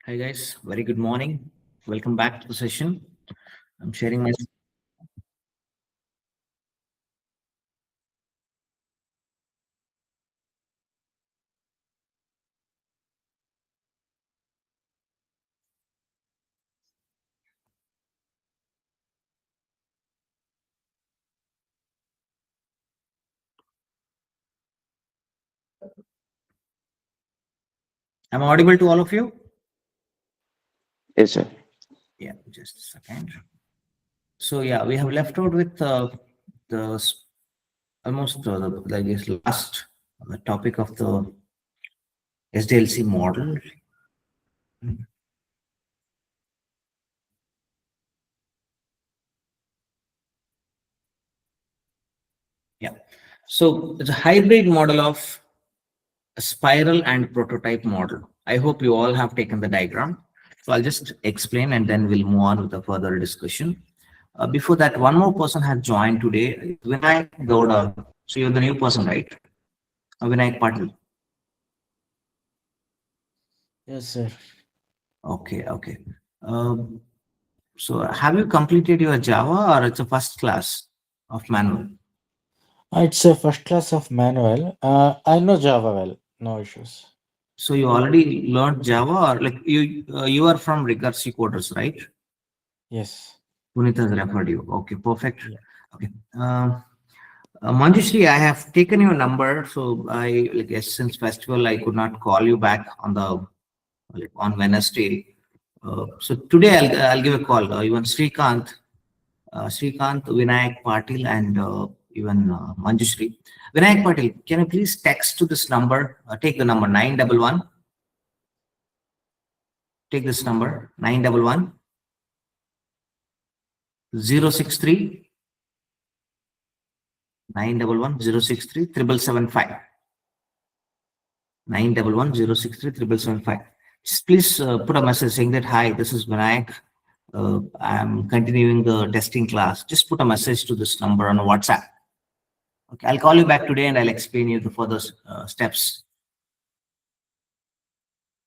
Hi guys, very good morning. Welcome back to the session. I'm sharing my. Am I audible to all of you? Yes, sir. Yeah, just a second. So yeah, we have left out with the almost like this last topic of the SDLC model. Yeah. So it's a hybrid model of a spiral and prototype model. I hope you all have taken the diagram. So I'll just explain and then we'll move on with the further discussion. Before that, one more person has joined today, Vinayak Gowda. So you're the new person, right? Vinayak Patil. Yes, sir. Okay, okay. Um, so have you completed your Java or it's a first class of manual? It's a first class of manual. I know Java well. No issues. So you already learned Java or like you are from Recursive Coders, right? Yes. Puneet has referred you. Okay, perfect. Yeah. Okay. Manjushri, I have taken your number. So I like yes, since festival I could not call you back on the like on Wednesday. So today I'll give a call. Even Srikanth, Vinayak Patil, and even Manjushri. Vinayak Patil, can you please text to this number? Take the number 911. Take this number 911 063 911 063 775. 911 063 775. Just please put a message saying that hi, this is Vinayak. I'm continuing the testing class. Just put a message to this number on WhatsApp. Okay, I'll call you back today and I'll explain you the further steps.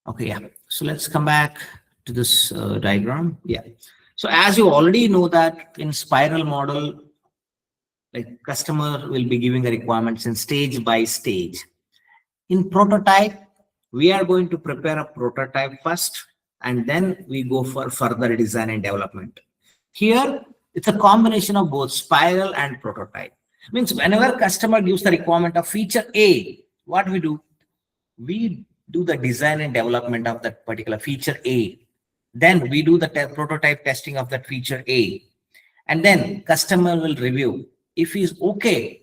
Okay, yeah. So let's come back to this diagram. Yeah. So as you already know that in spiral model, like customer will be giving the requirements in stage by stage. In prototype, we are going to prepare a prototype first and then we go for further design and development. Here, it's a combination of both spiral and prototype. Means whenever customer gives the requirement of feature A, what we do? We do the design and development of that particular feature A. Then we do the prototype testing of that feature A. And then customer will review. If he's okay,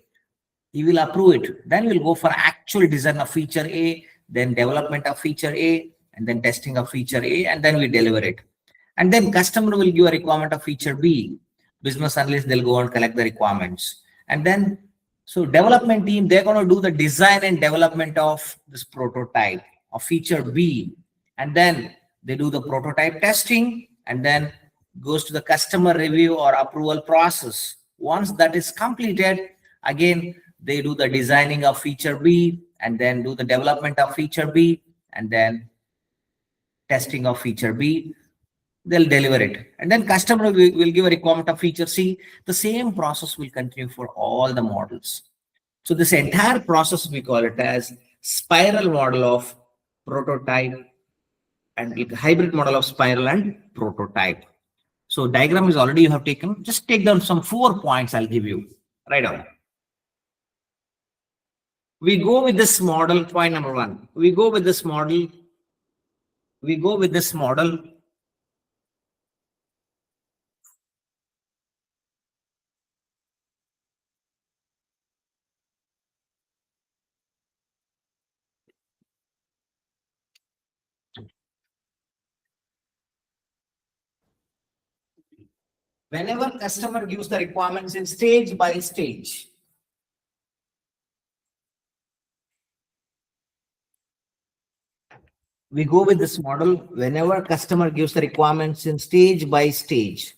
he will approve it. Then we'll go for actual design of feature A, then development of feature A, and then testing of feature A, and then we deliver it. And then customer will give a requirement of feature B. Business analyst, they'll go and collect the requirements. And then, so development team, they're going to do the design and development of this prototype of feature B. And then they do the prototype testing and then goes to the customer review or approval process. Once that is completed, again, they do the designing of feature B and then do the development of feature B and then testing of feature B. They'll deliver it. And then customer will give a requirement of feature C. The same process will continue for all the models. So this entire process, we call it as spiral model of prototype and hybrid model of spiral and prototype. So diagram is already you have taken. Just take down some 4 points I'll give you. Right on. We go with this model, point number 1. We go with this model. We go with this model. Whenever customer gives the requirements in stage by stage, we go with this model whenever customer gives the requirements in stage by stage.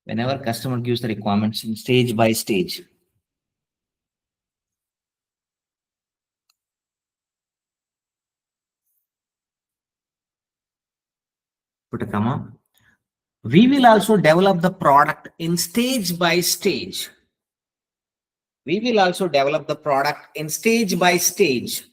Whenever customer gives the requirements in stage by stage. Put a comma. We will also develop the product in stage by stage. We will also develop the product in stage by stage.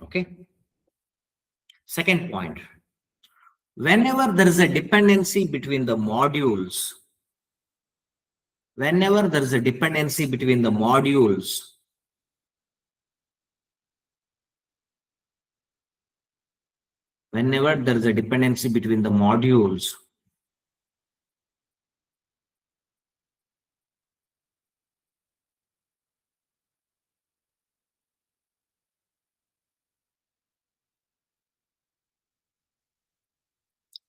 Okay. Second point. Whenever there is a dependency between the modules, whenever there is a dependency between the modules, whenever there is a dependency between the modules,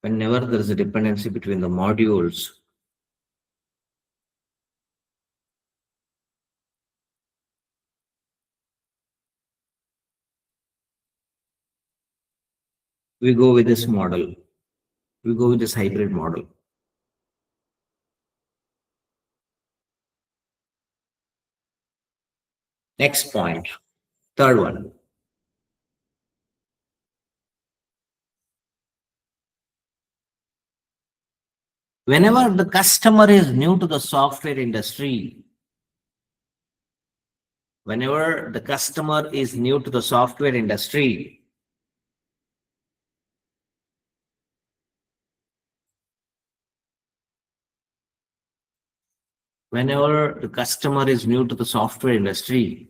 whenever there is a dependency between the modules, we go with this model. We go with this hybrid model. Next point, third one. Whenever the customer is new to the software industry, whenever the customer is new to the software industry, whenever the customer is new to the software industry,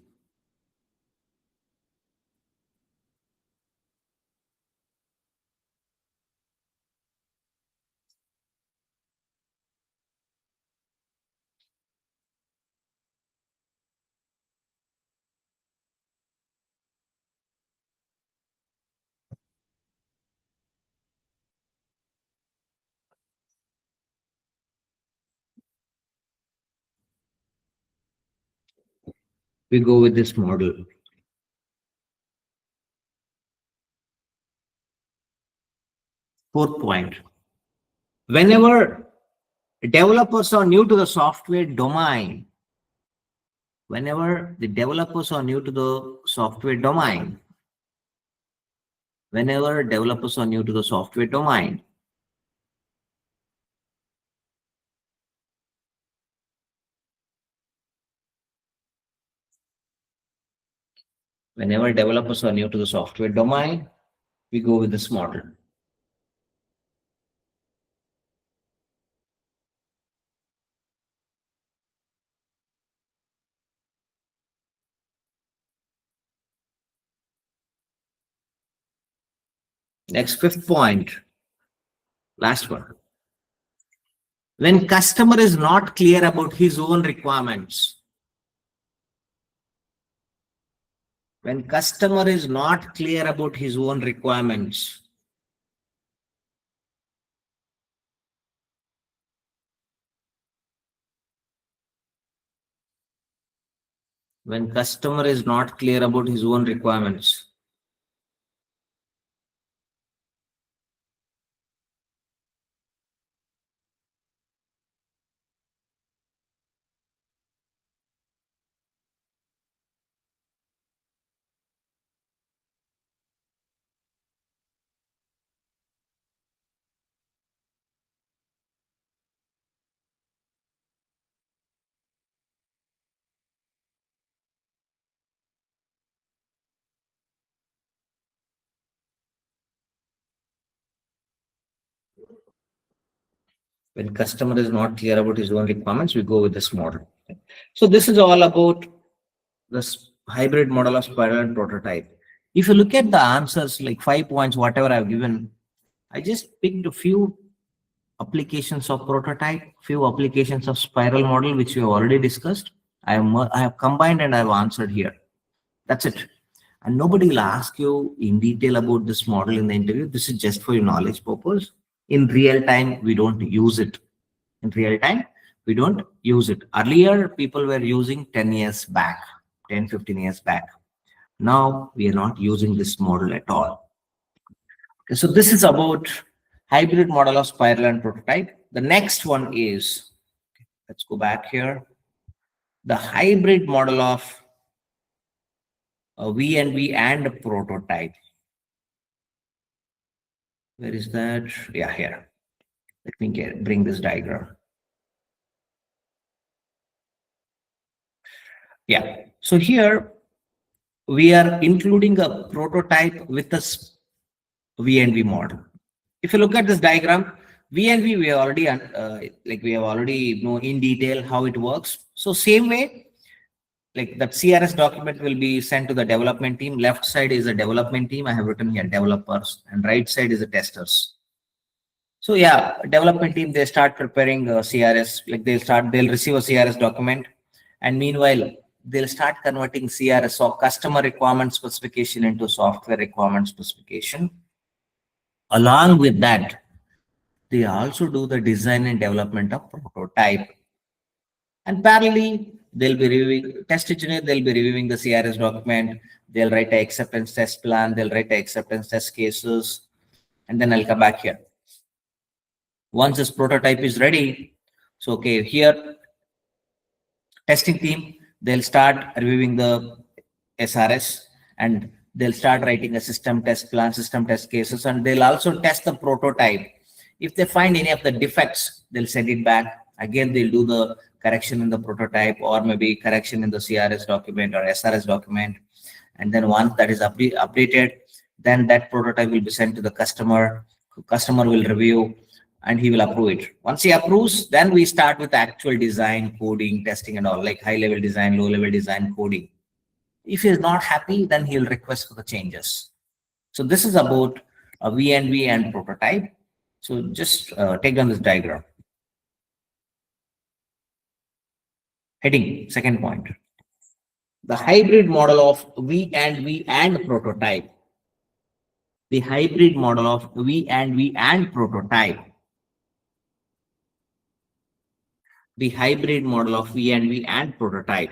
we go with this model. Fourth point. Whenever developers are new to the software domain, whenever the developers are new to the software domain, whenever developers are new to the software domain, whenever developers are new to the software domain, we go with this model. Next, fifth point, last one. When customer is not clear about his own requirements, when customer is not clear about his own requirements, when customer is not clear about his own requirements, when customer is not clear about his own requirements, we go with this model. So this is all about this hybrid model of spiral and prototype. If you look at the answers, like 5 points, whatever I've given, I just picked a few applications of prototype, few applications of spiral model, which we have already discussed. I have combined and I have answered here. That's it. And nobody will ask you in detail about this model in the interview. This is just for your knowledge purpose. In real time, we don't use it. In real time, we don't use it. Earlier, people were using 10 years back, 10, 15 years back. Now, we are not using this model at all. Okay, so this is about hybrid model of spiral and prototype. The next one is, let's go back here, the hybrid model of V&V and prototype. Where is that? Yeah, here. Let me bring this diagram. Yeah. So here we are including a prototype with a V&V model. If you look at this diagram, V&V we have already we have already know in detail how it works. So same way, like that CRS document will be sent to the development team. Left side is a development team. I have written here developers, and right side is the testers. So yeah, development team, they start preparing CRS, like they'll receive a CRS document, and meanwhile they'll start converting CRS or customer requirement specification into software requirement specification. Along with that, they also do the design and development of prototype. And parallelly, they'll be reviewing, test engineer, they'll be reviewing the CRS document, they'll write an acceptance test plan, they'll write an acceptance test cases, and then I'll come back here. Once this prototype is ready, so okay, here testing team, they'll start reviewing the SRS, and they'll start writing a system test plan, system test cases, and they'll also test the prototype. If they find any of the defects, they'll send it back. Again, they'll do the correction in the prototype, or maybe correction in the CRS document or SRS document. And then once that is updated, then that prototype will be sent to the customer. Customer will review and he will approve it. Once he approves, then we start with actual design, coding, testing, and all, like high level design, low level design, coding. If he is not happy, then he'll request for the changes. So this is about a V&V and prototype. So just take down this diagram. Heading, second point. The hybrid model of V&V and prototype. The hybrid model of V&V and prototype. The hybrid model of V&V and prototype.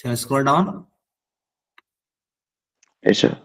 Shall I scroll down? Yes, sir.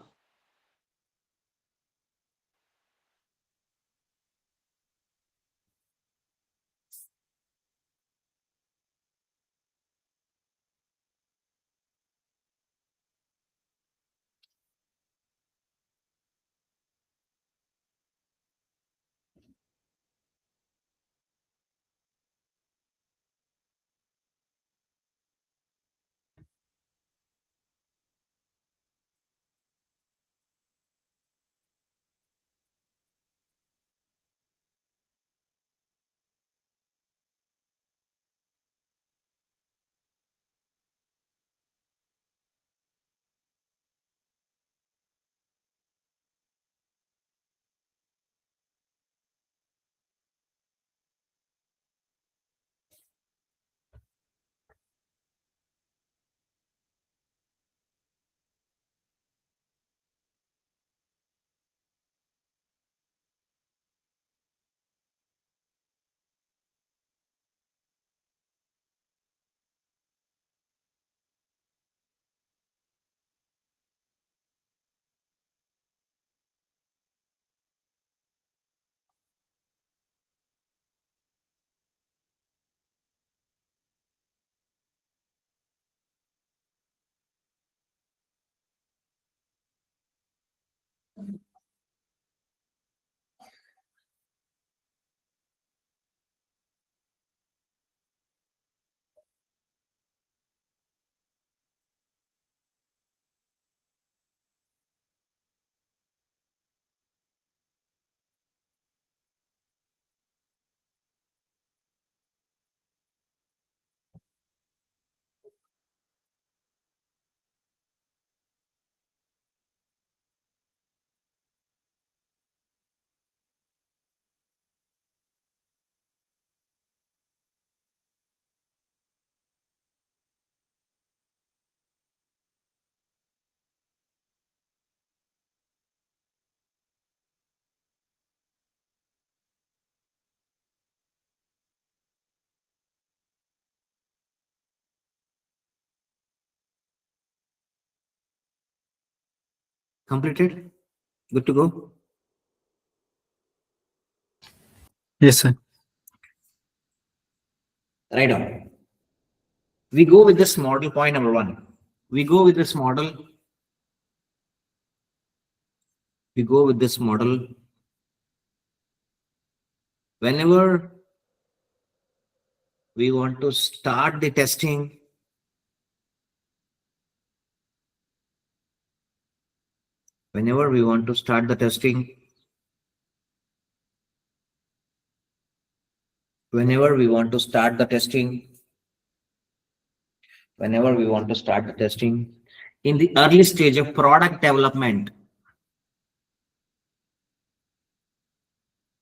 Completed? Good to go? Yes, sir. Right on. We go with this model, point number one. We go with this model. We go with this model whenever we want to start the testing. Whenever we want to start the testing, whenever we want to start the testing, whenever we want to start the testing in the early stage of product development,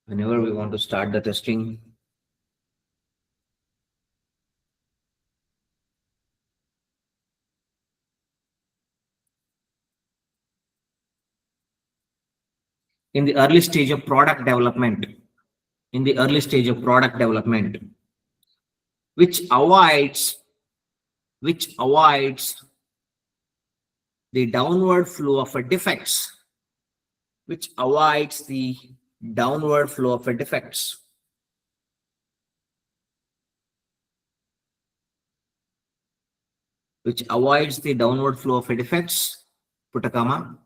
whenever we want to start the testing, in the early stage of product development, in the early stage of product development, which avoids the downward flow of a defects, which avoids the downward flow of a defects. Which avoids the downward flow of a defects, put a comma.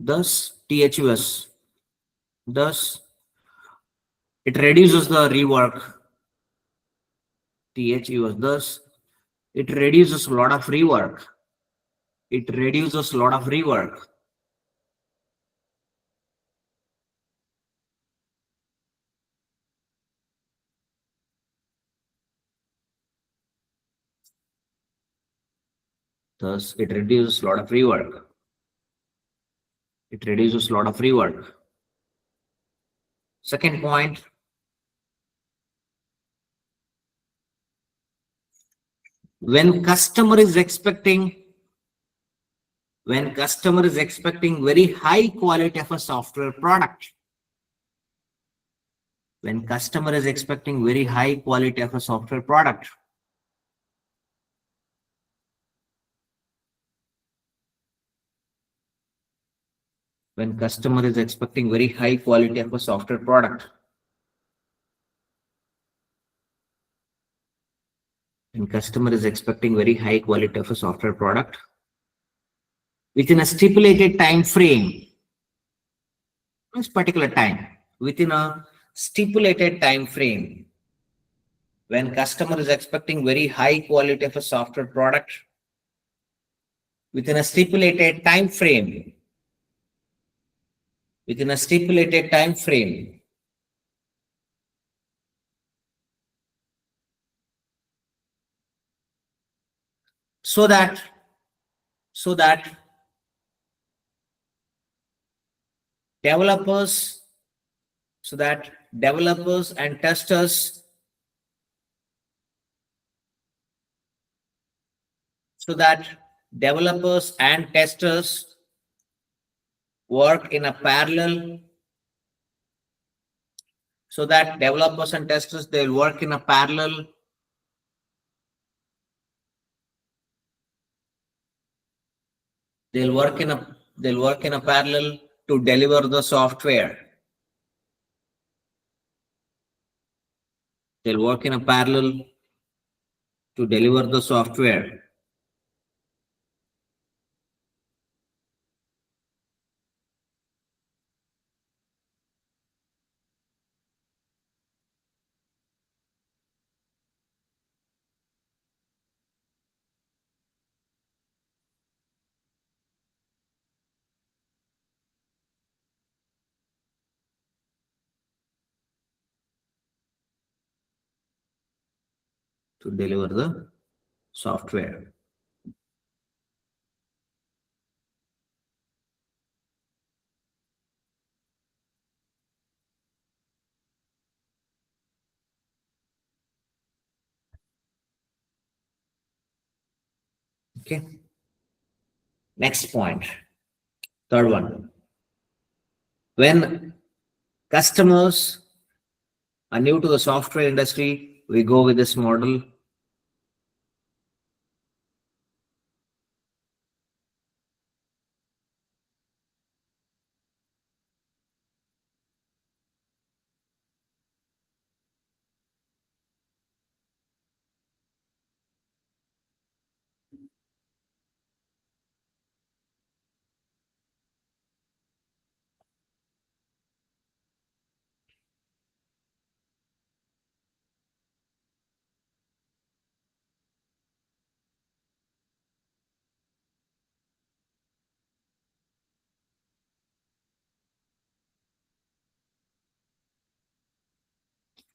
Thus, THUS, thus it reduces the rework. THUS, thus it reduces a lot of rework. It reduces a lot of rework. Thus, it reduces a lot of rework. It reduces a lot of rework. Second point, when customer is expecting very high quality of a software product, when customer is expecting very high quality of a software product. When customer is expecting very high quality of a software product. When customer is expecting very high quality of a software product within a stipulated time frame, this particular time, within a stipulated time frame, when customer is expecting very high quality of a software product within a stipulated time frame, within a stipulated time frame, so that developers and testers work in a parallel, so that developers and testers, they'll work in a parallel, they'll work in a parallel to deliver the software. They'll work in a parallel to deliver the software. To deliver the software. Okay. Next point. Third one. When customers are new to the software industry, we go with this model.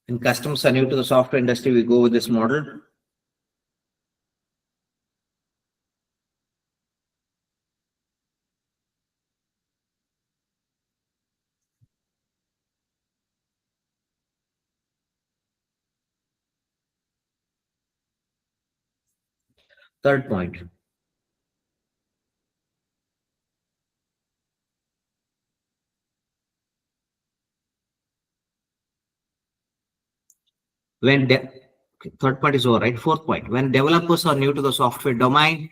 When customers are new to the software industry, we go with this model. Third point. Third point is over, right? Fourth point. When developers are new to the software domain,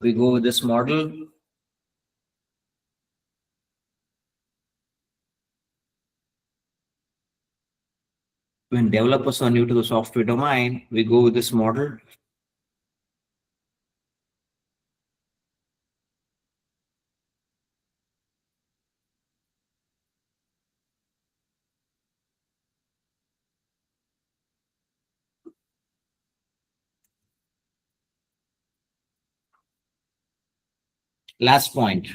we go with this model. When developers are new to the software domain, we go with this model. Last point.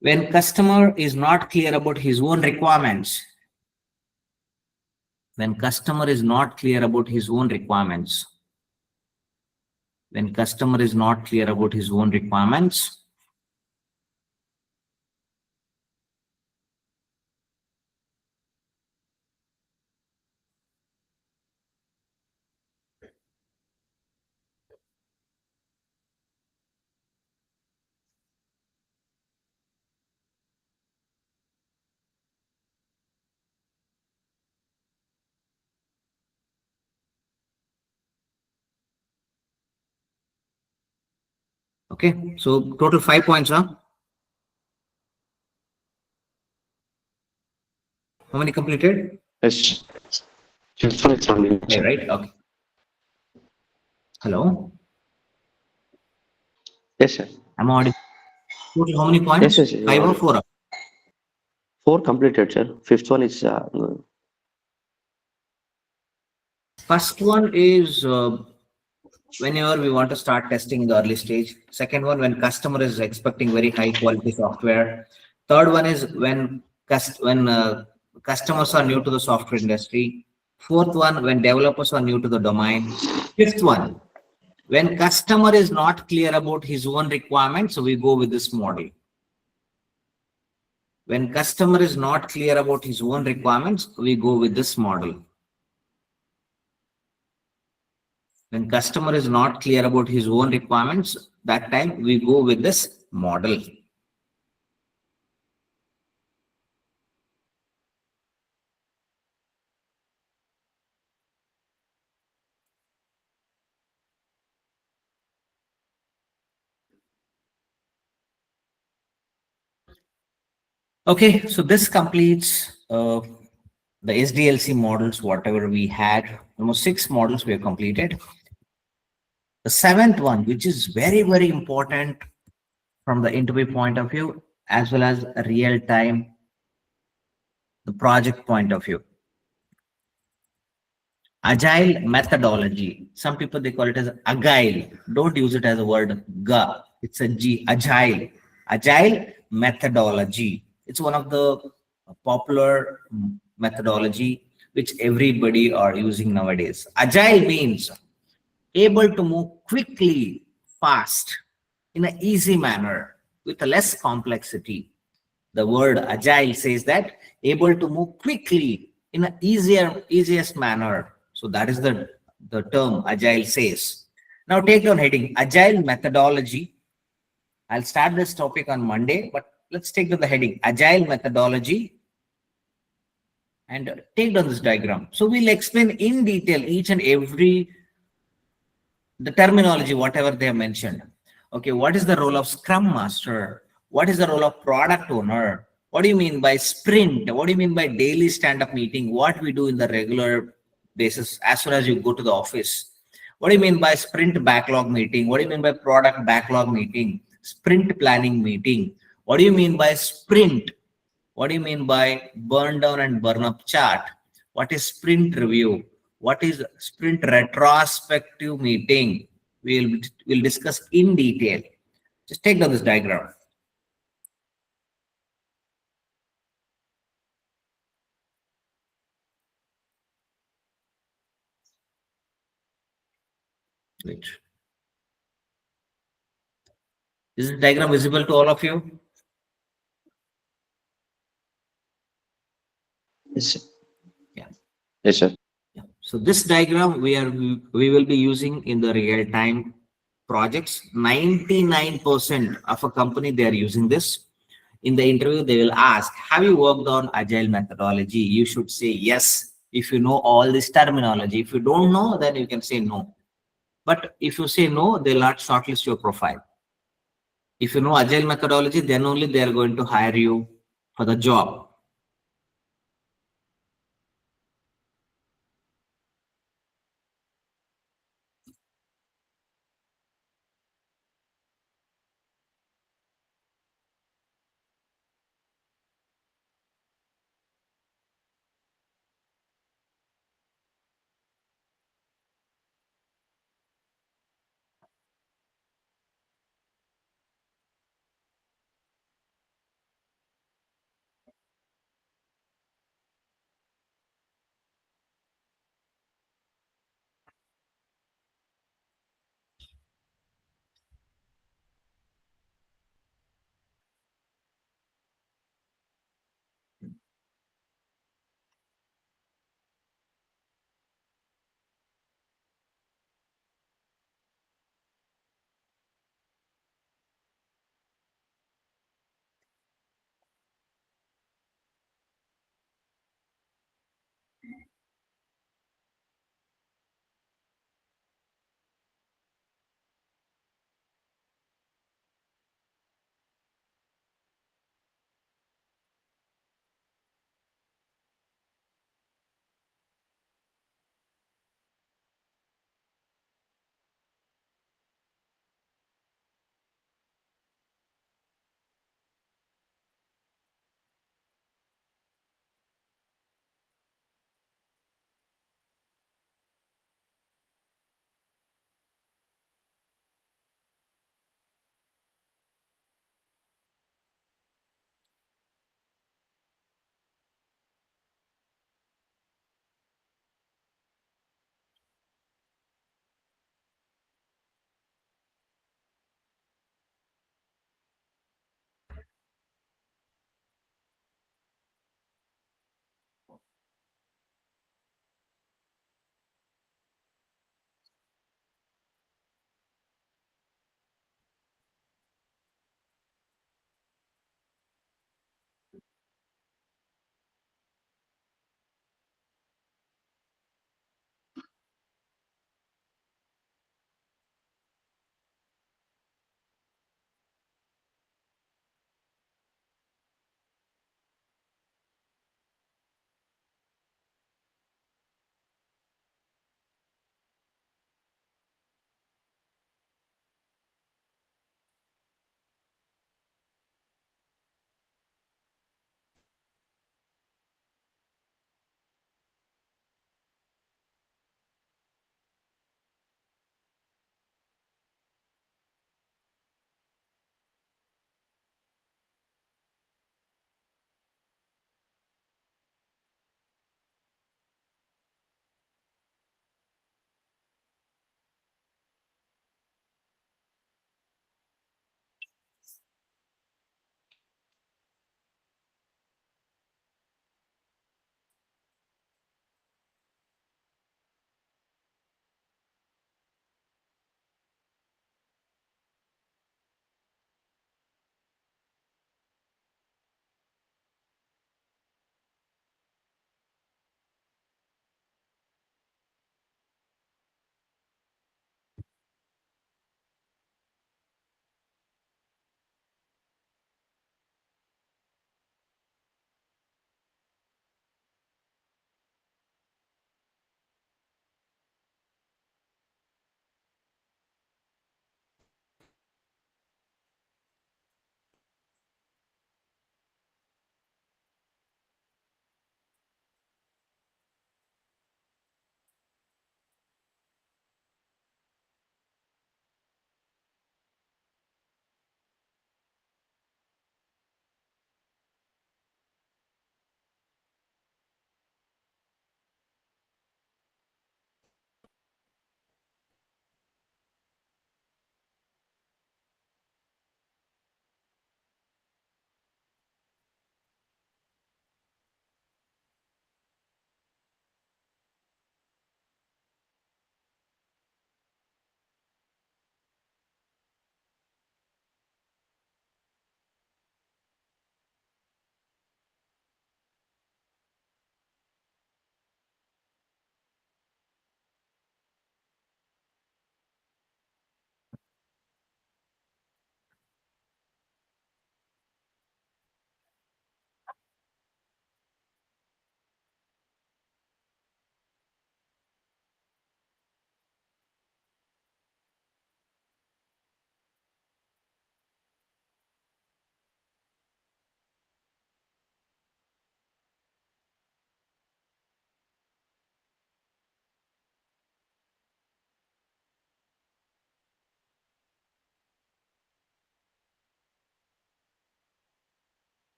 When customer is not clear about his own requirements, when customer is not clear about his own requirements, Okay, so total 5 points, huh? How many completed? Yes. Fifth one is completed, Yeah, sir. right? Okay. Hello? Yes, sir. I'm audible. Total how many Yes, points? yes, you Five or are four? four completed, sir. Fifth one is First one is whenever we want to start testing in the early stage. Second one, when customer is expecting very high quality software. Third one is when customers are new to the software industry. Fourth one, when developers are new to the domain. Fifth one, when customer is not clear about his own requirements, so we go with this model. When customer is not clear about his own requirements, we go with this model. When customer is not clear about his own requirements, that time we go with this model. Okay, so this completes the SDLC models, whatever we had. Almost 6 models we have completed. The seventh one, which is very, very important from the interview point of view, as well as real time, the project point of view. Agile methodology. Some people they call it as agile. Don't use it as a word ga. It's a G. Agile. Agile methodology. It's one of the popular methodology which everybody are using nowadays. Agile means able to move quickly, fast, in an easy manner with a less complexity. The word agile says that able to move quickly in an easiest manner. So that is the term agile says. Now take down heading agile methodology. I'll start this topic on Monday, but let's take down the heading agile methodology and take down this diagram. So we'll explain in detail each and every the terminology, whatever they have mentioned. Okay, what is the role of Scrum Master? What is the role of product owner? What do you mean by sprint? What do you mean by daily stand-up meeting? What we do in the regular basis as soon as you go to the office? What do you mean by sprint backlog meeting? What do you mean by product backlog meeting? Sprint planning meeting? What do you mean by sprint? What do you mean by burn down and burn up chart? What is sprint review? What is sprint retrospective meeting? We'll discuss in detail. Just take down this diagram. Wait. Is this diagram visible to all of you? yes, sir. Yeah. Yes, sir. Yeah. So this diagram we will be using in the real time projects. 99% of a company they are using this. In the interview, they will ask, have you worked on agile methodology? You should say yes. If you know all this terminology, if you don't know, then you can say no. But if you say no, they'll not shortlist your profile. If you know agile methodology, then only they are going to hire you for the job.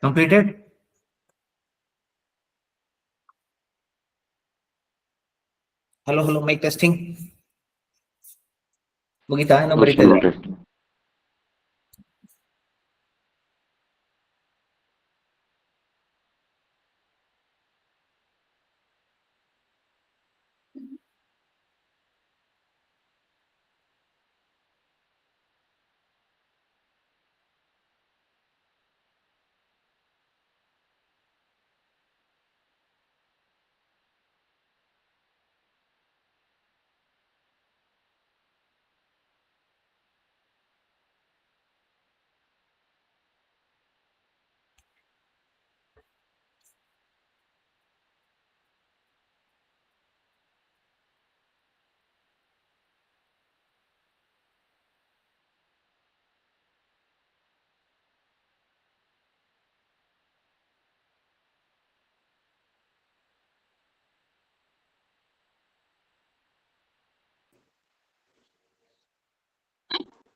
Completed? Hello, mic testing. ಮುಗಿತಾ ಏನೋ ಬರೀತಾ ಇದ್ದೀರಾ? Completed.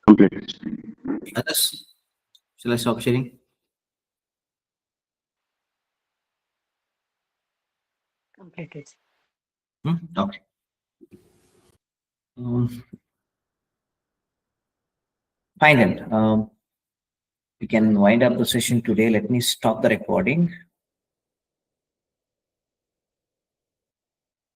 Completed. Others? Shall I stop sharing? Completed. Okay. Fine then. We can wind up the session today. Let me stop the recording.